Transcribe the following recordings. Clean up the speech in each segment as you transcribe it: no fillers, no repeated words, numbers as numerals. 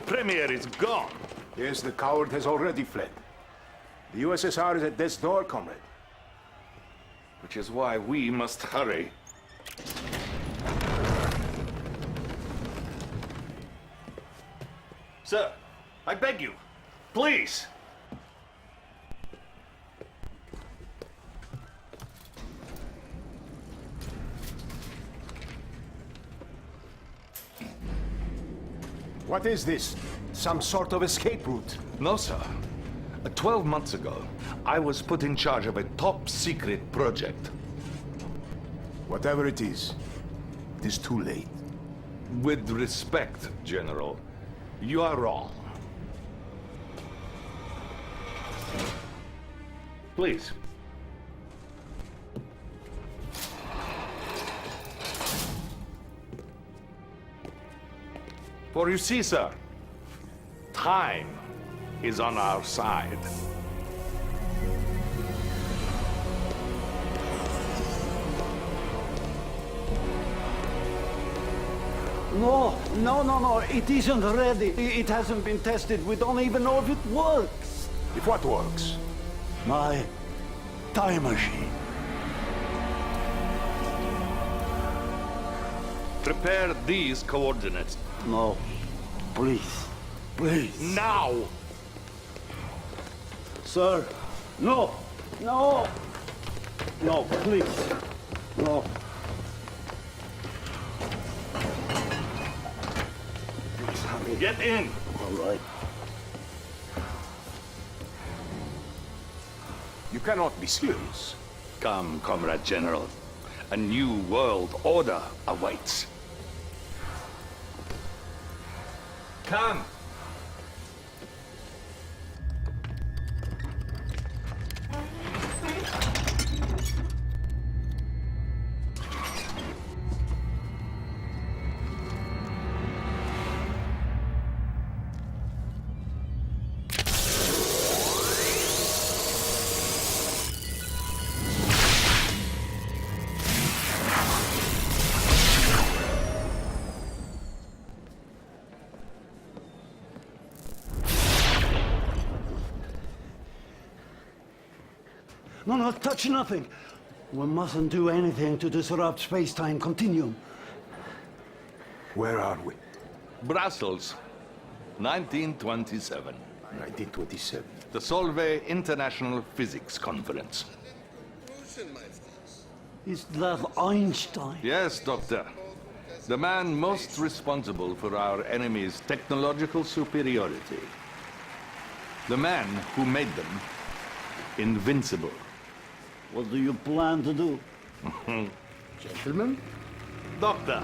Premier is gone. Yes, the coward has already fled. The USSR is at death's door, comrade. Which is why we must hurry. Sir, I beg you, please. What is this? Some sort of escape route? No, sir. 12 months ago, I was put in charge of a top-secret project. Whatever it is too late. With respect, General, you are wrong. Please. For you see, sir, time is on our side. No. It isn't ready. It hasn't been tested. We don't even know if it works. If what works? My time machine. Prepare these coordinates. No. Please. Please. Now! Sir. No. No, please. No. Get in! All right. You cannot be serious. Come, Comrade General. A new world order awaits. Come! No, touch nothing. We mustn't do anything to disrupt space-time continuum. Where are we? Brussels, 1927. 1927. The Solvay International Physics Conference. Is that Einstein? Yes, Doctor. The man most responsible for our enemy's technological superiority. The man who made them invincible. What do you plan to do? Gentlemen? Doctor!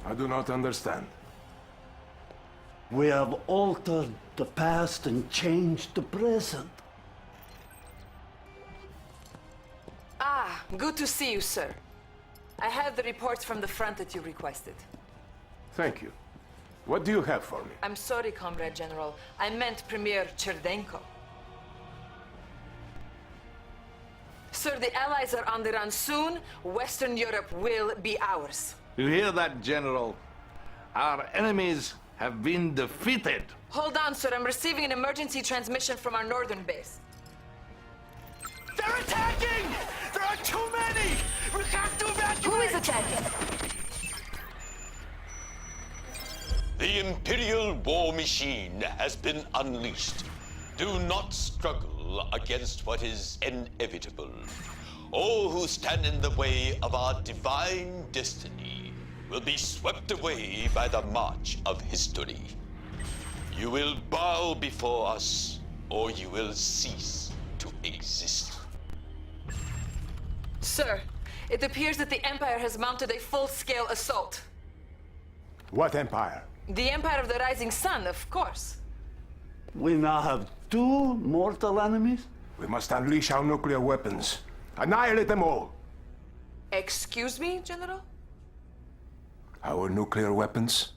I do not understand. We have altered the past and changed the present. Ah, good to see you, sir. I have the reports from the front that you requested. Thank you. What do you have for me? I'm sorry, Comrade General. I meant Premier Cherdenko. Sir, the Allies are on the run soon. Western Europe will be ours. You hear that, General? Our enemies have been defeated. Hold on, sir. I'm receiving an emergency transmission from our northern base. They're attacking! There are too many! We have to evacuate! Who is attacking? The Imperial war machine has been unleashed. Do not struggle against what is inevitable. All who stand in the way of our divine destiny will be swept away by the march of history. You will bow before us, or you will cease to exist. Sir, it appears that the Empire has mounted a full-scale assault. What empire? The Empire of the Rising Sun, of course. We now have two mortal enemies? We must unleash our nuclear weapons. Annihilate them all. Excuse me, General? Our nuclear weapons?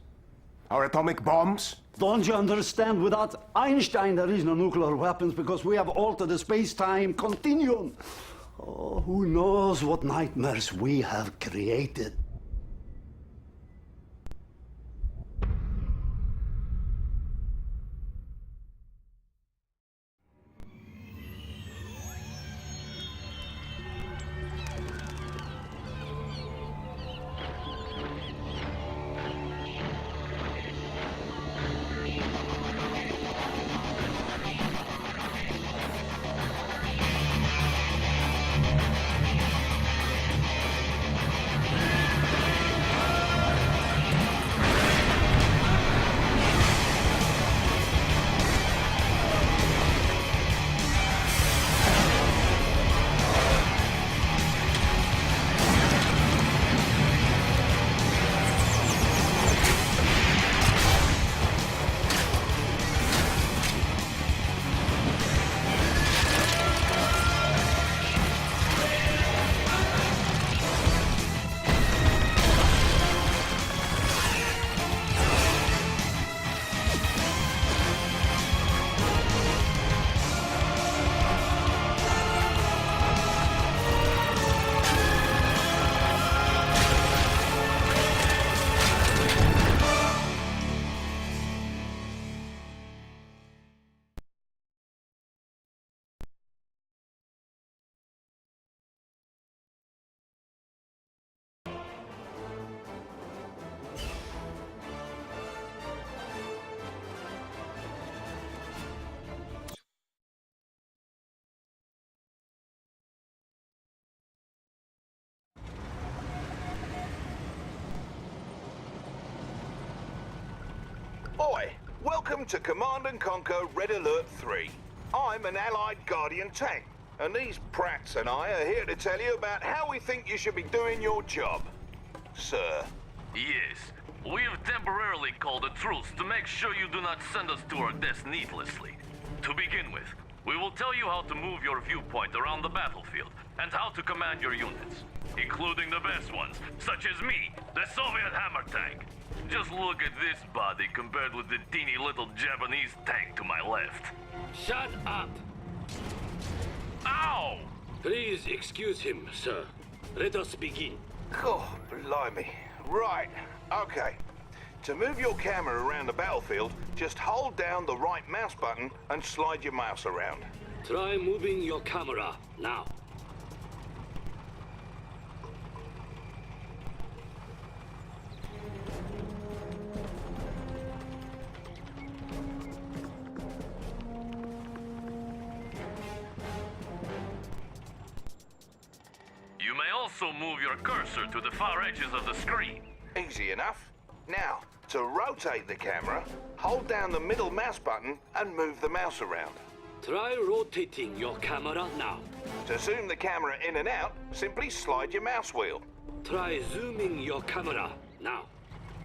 Our atomic bombs? Don't you understand? Without Einstein, there is no nuclear weapons because we have altered the space-time continuum. Oh, who knows what nightmares we have created. Oi, welcome to Command & Conquer Red Alert 3. I'm an Allied Guardian tank, and these brats and I are here to tell you about how we think you should be doing your job. Sir. Yes, we have temporarily called a truce to make sure you do not send us to our deaths needlessly. To begin with, we will tell you how to move your viewpoint around the battlefield, and how to command your units, including the best ones, such as me, the Soviet hammer tank. Just look at this body compared with the teeny little Japanese tank to my left. Shut up! Ow! Please excuse him, sir. Let us begin. Oh, blimey. Right, okay. To move your camera around the battlefield, just hold down the right mouse button and slide your mouse around. Try moving your camera now. You may also move your cursor to the far edges of the screen. Easy enough. Now, to rotate the camera, hold down the middle mouse button and move the mouse around. Try rotating your camera now. To zoom the camera in and out, simply slide your mouse wheel. Try zooming your camera now.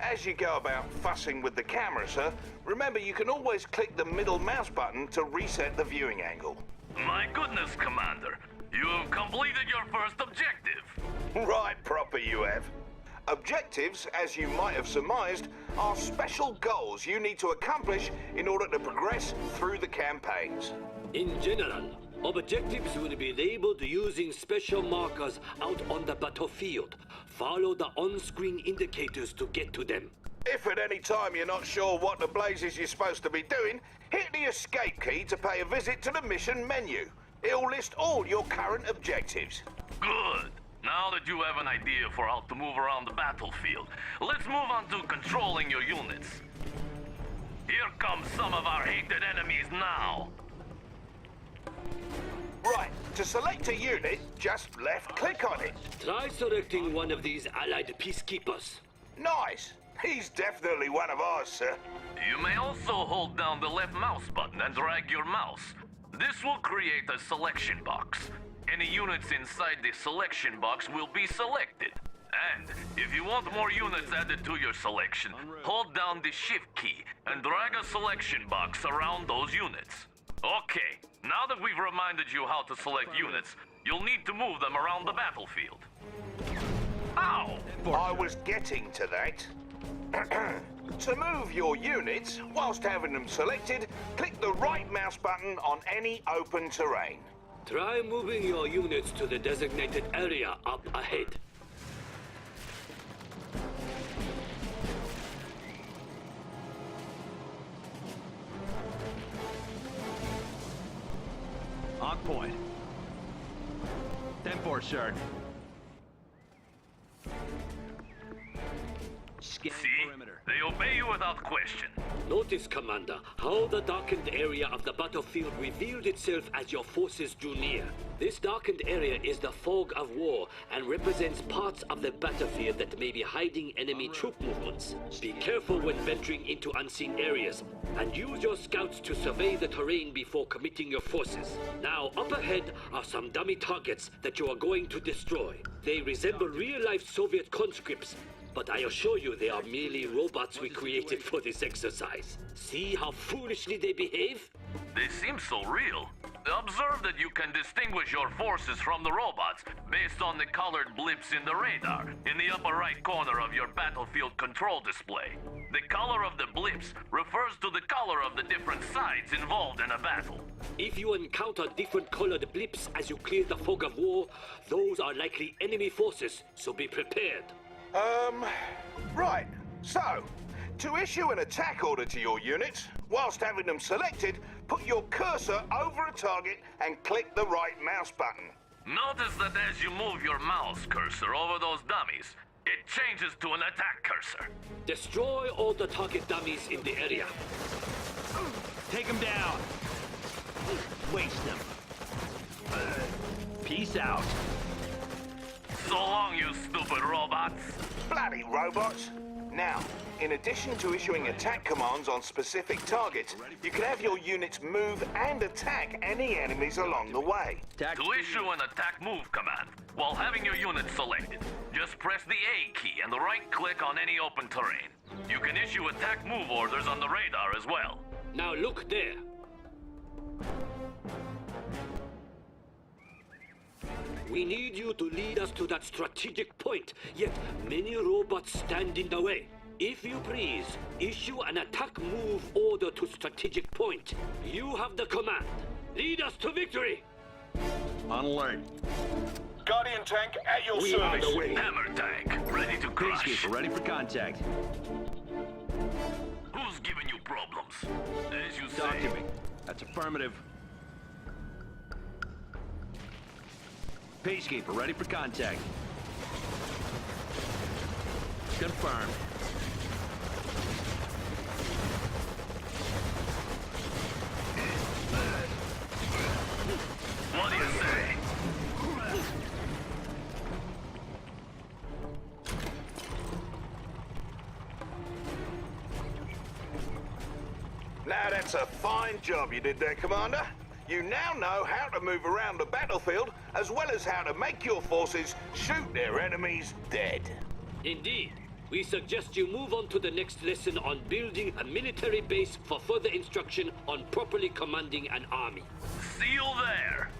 As you go about fussing with the camera, sir, remember you can always click the middle mouse button to reset the viewing angle. My goodness, Commander. You have completed your first objective. Right proper you have. Objectives, as you might have surmised, are special goals you need to accomplish in order to progress through the campaigns. In general, objectives will be labeled using special markers out on the battlefield. Follow the on-screen indicators to get to them. If at any time you're not sure what the blazes you're supposed to be doing, hit the escape key to pay a visit to the mission menu. It'll list all your current objectives. Good. Now that you have an idea for how to move around the battlefield, let's move on to controlling your units. Here come some of our hated enemies now. Right, to select a unit, just left-click on it. Try selecting one of these allied peacekeepers. Nice. He's definitely one of ours, sir. You may also hold down the left mouse button and drag your mouse. This will create a selection box. Any units inside the selection box will be selected. And if you want more units added to your selection, hold down the shift key and drag a selection box around those units. Okay, now that we've reminded you how to select units, you'll need to move them around the battlefield. Ow! I was getting to that. To move your units, whilst having them selected, click the right mouse button on any open terrain. Try moving your units to the designated area up ahead. On point. 10-4, sir. Scan See? perimeter. They obey you without question. Notice, Commander, how the darkened area of the battlefield revealed itself as your forces drew near. This darkened area is the fog of war and represents parts of the battlefield that may be hiding enemy troop movements. Be careful when venturing into unseen areas, and use your scouts to survey the terrain before committing your forces. Now, up ahead are some dummy targets that you are going to destroy. They resemble real-life Soviet conscripts, but I assure you they are merely robots we created for this exercise. See how foolishly they behave? They seem so real. Observe that you can distinguish your forces from the robots based on the colored blips in the radar in the upper right corner of your battlefield control display. The color of the blips refers to the color of the different sides involved in a battle. If you encounter different colored blips as you clear the fog of war, those are likely enemy forces, so be prepared. Right. So, to issue an attack order to your units, whilst having them selected, put your cursor over a target and click the right mouse button. Notice that as you move your mouse cursor over those dummies, it changes to an attack cursor. Destroy all the target dummies in the area. Take him down. Waste them. Peace out. So long, you stupid robots. Bloody robots. Now, in addition to issuing attack commands on specific targets, you can have your units move and attack any enemies along the way. To issue an attack move command, while having your unit selected, just press the A key and the right click on any open terrain. You can issue attack move orders on the radar as well. Now look there. We need you to lead us to that strategic point, yet many robots stand in the way. If you please, issue an attack move order to strategic point. You have the command. Lead us to victory! On alert. Guardian tank at your We are service. the way. Hammer tank, ready to crush. Peacekeeper, ready for contact. Who's giving you problems? As you Talk say. to me. That's affirmative. Peacekeeper, ready for contact. Confirmed. What do you say? Now that's a fine job you did there, Commander. You now know how to move around the battlefield, as well as how to make your forces shoot their enemies dead. Indeed. We suggest you move on to the next lesson on building a military base for further instruction on properly commanding an army. See you there.